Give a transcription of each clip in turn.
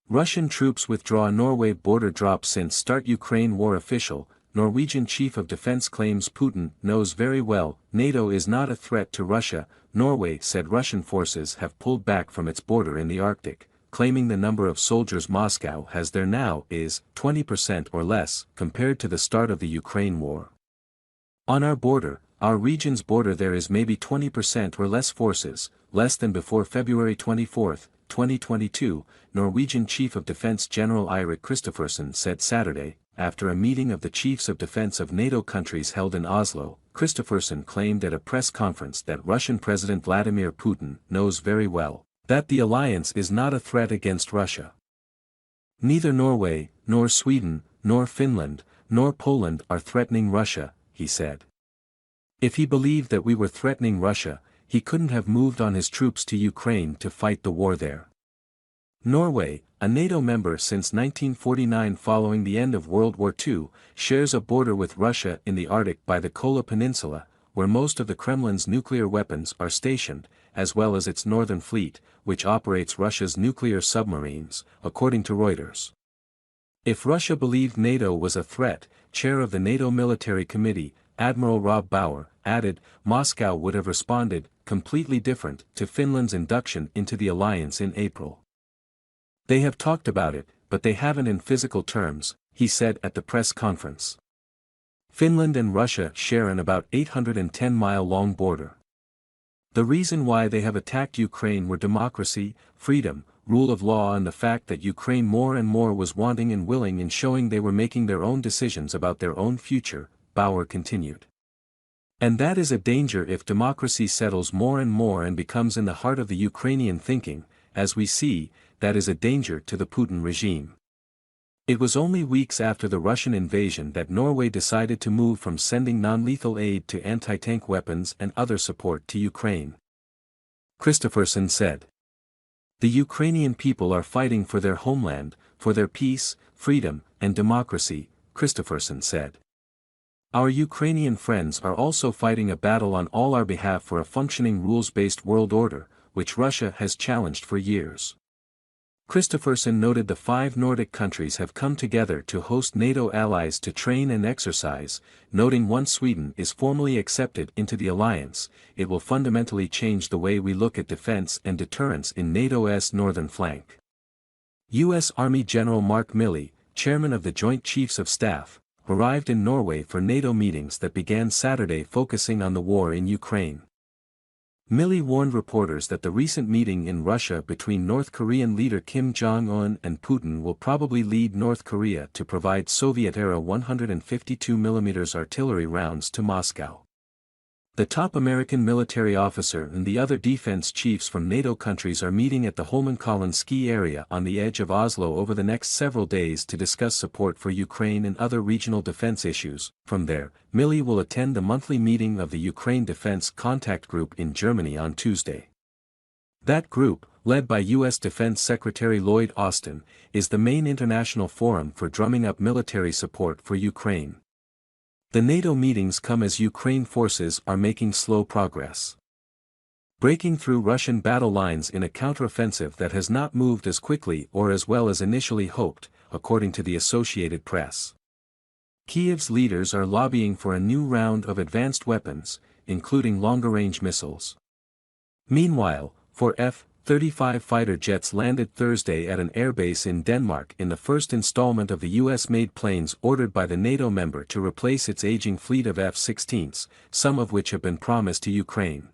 Russian troops withdraw Norway border drop since start Ukraine war official. Norwegian chief of defense claims Putin knows very well NATO is not a threat to Russia. Norway said Russian forces have pulled back from its border in the Arctic, claiming the number of soldiers Moscow has there now is 20% or less compared to the start of the Ukraine war. On our border, our region's border, there is maybe 20% or less forces, less than before February 24, 2022, Norwegian Chief of Defense General Eirik Kristoffersen said Saturday, after a meeting of the chiefs of defense of NATO countries held in Oslo. Kristoffersen claimed at a press conference that Russian President Vladimir Putin knows very well that the alliance is not a threat against Russia. Neither Norway, nor Sweden, nor Finland, nor Poland are threatening Russia, he said. If he believed that we were threatening Russia, he couldn't have moved on his troops to Ukraine to fight the war there. Norway, a NATO member since 1949 following the end of World War II, shares a border with Russia in the Arctic by the Kola Peninsula, where most of the Kremlin's nuclear weapons are stationed, as well as its northern fleet, which operates Russia's nuclear submarines, according to Reuters. If Russia believed NATO was a threat, chair of the NATO Military Committee, Admiral Rob Bauer, added, Moscow would have responded, completely different, to Finland's induction into the alliance in April. They have talked about it, but they haven't in physical terms, he said at the press conference. Finland and Russia share an about 810-mile-long border. The reason why they have attacked Ukraine were democracy, freedom, rule of law, and the fact that Ukraine more and more was wanting and willing in showing they were making their own decisions about their own future, Bauer continued. And that is a danger if democracy settles more and more and becomes in the heart of the Ukrainian thinking, as we see, that is a danger to the Putin regime. It was only weeks after the Russian invasion that Norway decided to move from sending non-lethal aid to anti-tank weapons and other support to Ukraine. Kristoffersen said. The Ukrainian people are fighting for their homeland, for their peace, freedom, and democracy, Kristoffersen said. Our Ukrainian friends are also fighting a battle on all our behalf for a functioning rules-based world order, which Russia has challenged for years. Kristoffersen noted the 5 Nordic countries have come together to host NATO allies to train and exercise, noting once Sweden is formally accepted into the alliance, it will fundamentally change the way we look at defense and deterrence in NATO's northern flank. U.S. Army General Mark Milley, chairman of the Joint Chiefs of Staff, arrived in Norway for NATO meetings that began Saturday focusing on the war in Ukraine. Milley warned reporters that the recent meeting in Russia between North Korean leader Kim Jong-un and Putin will probably lead North Korea to provide Soviet-era 152mm artillery rounds to Moscow. The top American military officer and the other defense chiefs from NATO countries are meeting at the Holmenkollen ski area on the edge of Oslo over the next several days to discuss support for Ukraine and other regional defense issues. From there, Milley will attend the monthly meeting of the Ukraine Defense Contact Group in Germany on Tuesday. That group, led by U.S. Defense Secretary Lloyd Austin, is the main international forum for drumming up military support for Ukraine. The NATO meetings come as Ukraine forces are making slow progress. Breaking through Russian battle lines in a counteroffensive that has not moved as quickly or as well as initially hoped, according to the Associated Press. Kiev's leaders are lobbying for a new round of advanced weapons, including longer-range missiles. Meanwhile, 4 F-35 fighter jets landed Thursday at an airbase in Denmark in the first installment of the US-made planes ordered by the NATO member to replace its aging fleet of F-16s, some of which have been promised to Ukraine.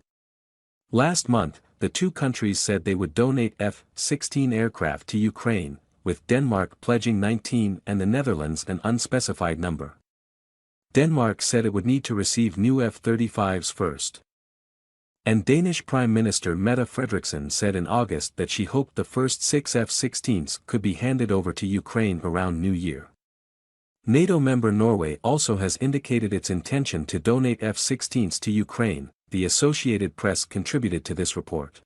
Last month, the two countries said they would donate F-16 aircraft to Ukraine, with Denmark pledging 19 and the Netherlands an unspecified number. Denmark said it would need to receive new F-35s first. And Danish Prime Minister Mette Frederiksen said in August that she hoped the first 6 F-16s could be handed over to Ukraine around New Year. NATO member Norway also has indicated its intention to donate F-16s to Ukraine, the Associated Press contributed to this report.